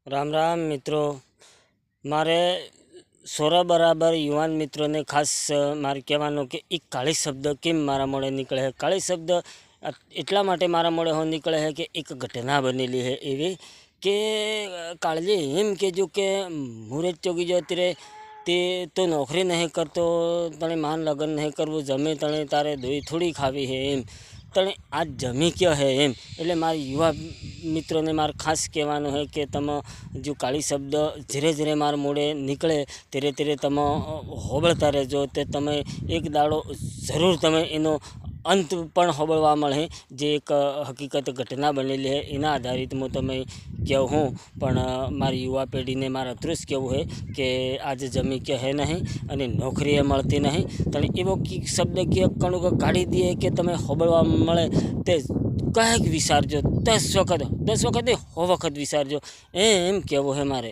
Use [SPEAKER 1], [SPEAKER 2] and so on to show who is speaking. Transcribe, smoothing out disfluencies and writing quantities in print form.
[SPEAKER 1] राम राम मित्रों, मारे सोरा बराबर युवान मित्रों ने खास मारे कहेवानो कि एक काળી शब्द केम मारा मोड़े निकले है। काળી शब्द એટલા માટે મારા મોડે હો નીકળે છે કે એક ઘટના બનેલી છે એવી કે કાળજે એમ કહેજો કે મુહૂર્ત ચોગી જો અત્યારે તે તો નોકરી નહીં કરતો, તને માન લગ્ન નહીં કરવું, જમે તને તારે દોઈ થોડી ખાવી છે એમ, તને આજ જમી ક્યાં હે એમ। એટલે મારા યુવા મિત્રોને મારે ખાસ કહેવાનું છે કે તમે જો કાળી શબ્દ ધીરે ધીરે મારા મોડે નીકળે ધીરે ધીરે તમે હોબળતા રહેજો, તે તમે એક દાડો જરૂર તમે એનો અંત પણ હોબળવા મળે। જે એક હકીકત ઘટના બનેલી છે એના આધારિત હું તમે કહું હું, પણ મારી યુવા પેઢીને મારે એટલું જ કહેવું છે કે આજે જમી કે હે નહીં અને નોકરી મળતી નહીં, તને એવો શબ્દ કે કણું કાઢી દઈએ કે તમે હોબળવા મળે તે કંઈક વિચારજો, 10 વખત 10 વખત 100 વખત વિચારજો, એમ કહેવું છે મારે।